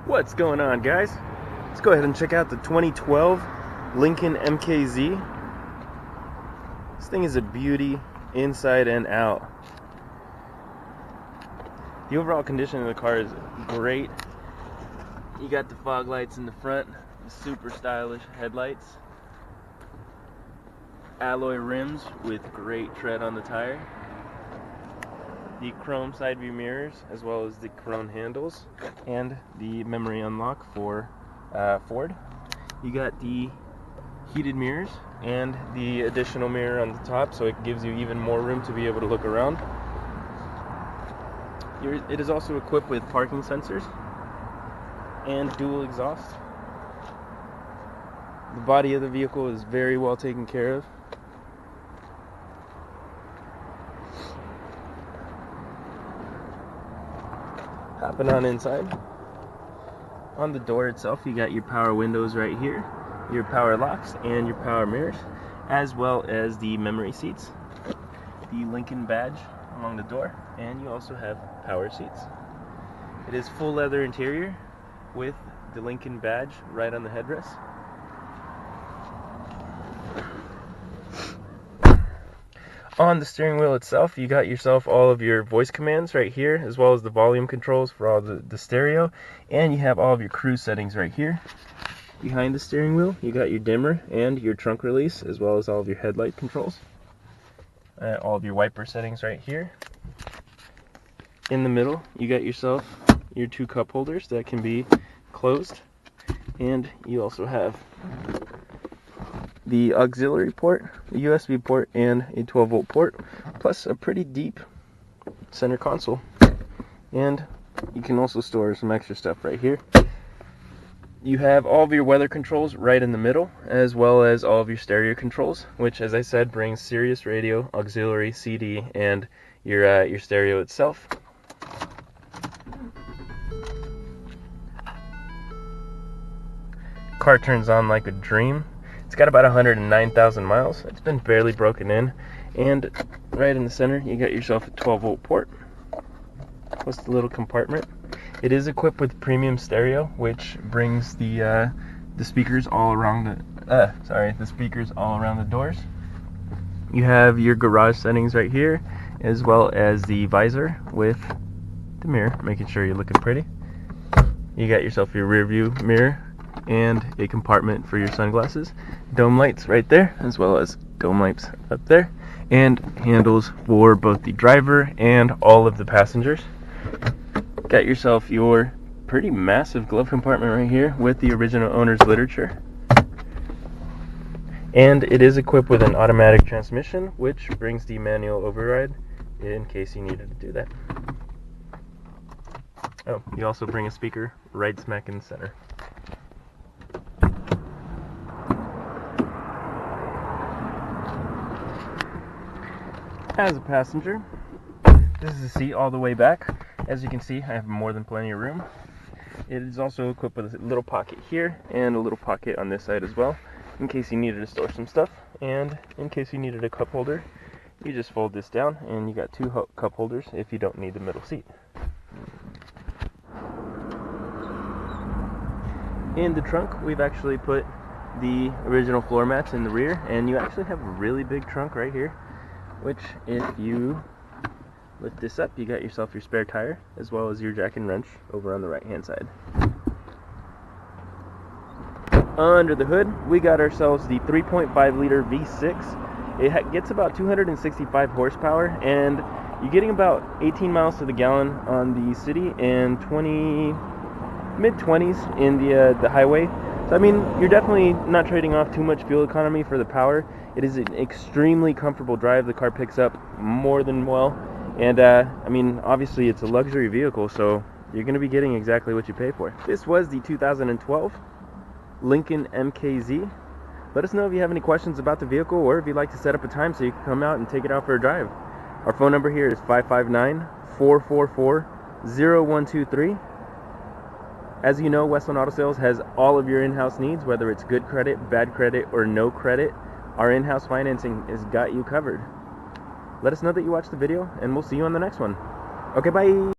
What's going on, guys? Let's go ahead and check out the 2012 Lincoln MKZ. This thing is a beauty inside and out. The overall condition of the car is great. You got the fog lights in the front, the super stylish headlights, alloy rims with great tread on the tire, the chrome side view mirrors, as well as the chrome handles, and the memory unlock for Ford. You got the heated mirrors and the additional mirror on the top, so it gives you even more room to be able to look around. It is also equipped with parking sensors and dual exhaust. The body of the vehicle is very well taken care of. Hopping on inside. On the door itself, you got your power windows right here, your power locks, and your power mirrors, as well as the memory seats, the Lincoln badge along the door, and you also have power seats. It is full leather interior with the Lincoln badge right on the headrest. On the steering wheel itself, you got yourself all of your voice commands right here, as well as the volume controls for all the stereo, and you have all of your cruise settings right here. Behind the steering wheel, you got your dimmer and your trunk release, as well as all of your headlight controls. All of your wiper settings right here. In the middle, you got yourself your two cup holders that can be closed, and you also have the auxiliary port, the USB port, and a 12-volt port, plus a pretty deep center console. And you can also store some extra stuff right here. You have all of your weather controls right in the middle, as well as all of your stereo controls, which, as I said, brings Sirius radio, auxiliary, CD, and your stereo itself. Car turns on like a dream. It's got about 109,000 miles. It's been barely broken in, and right in the center you got yourself a 12-volt port plus the little compartment. It is equipped with premium stereo, which brings the speakers all around the speakers all around the doors. You have your garage settings right here, as well as the visor with the mirror, making sure you're looking pretty. You got yourself your rear view mirror and a compartment for your sunglasses, dome lights right there, as well as dome lights up there, and handles for both the driver and all of the passengers. Got yourself your pretty massive glove compartment right here with the original owner's literature, and it is equipped with an automatic transmission, which brings the manual override in case you needed to do that. Oh, you also bring a speaker right smack in the center. As a passenger, this is the seat all the way back. As you can see, I have more than plenty of room. It is also equipped with a little pocket here and a little pocket on this side as well, in case you needed to store some stuff. And in case you needed a cup holder, you just fold this down and you got two cup holders if you don't need the middle seat. In the trunk, we've actually put the original floor mats in the rear, and you actually have a really big trunk right here, which, if you lift this up, you got yourself your spare tire, as well as your jack and wrench over on the right hand side. Under the hood, we got ourselves the 3.5 liter V6. It gets about 265 horsepower, and you're getting about 18 miles to the gallon on the city and mid-20s in the highway. So I mean, you're definitely not trading off too much fuel economy for the power. It is an extremely comfortable drive. The car picks up more than well, and I mean, obviously it's a luxury vehicle, so you're going to be getting exactly what you pay for. This was the 2012 Lincoln MKZ. Let us know if you have any questions about the vehicle, or if you'd like to set up a time so you can come out and take it out for a drive. Our phone number here is 559-444-0123. As you know, Westland Auto Sales has all of your in-house needs, whether it's good credit, bad credit, or no credit. Our in-house financing has got you covered. Let us know that you watched the video, and we'll see you on the next one. Okay, bye!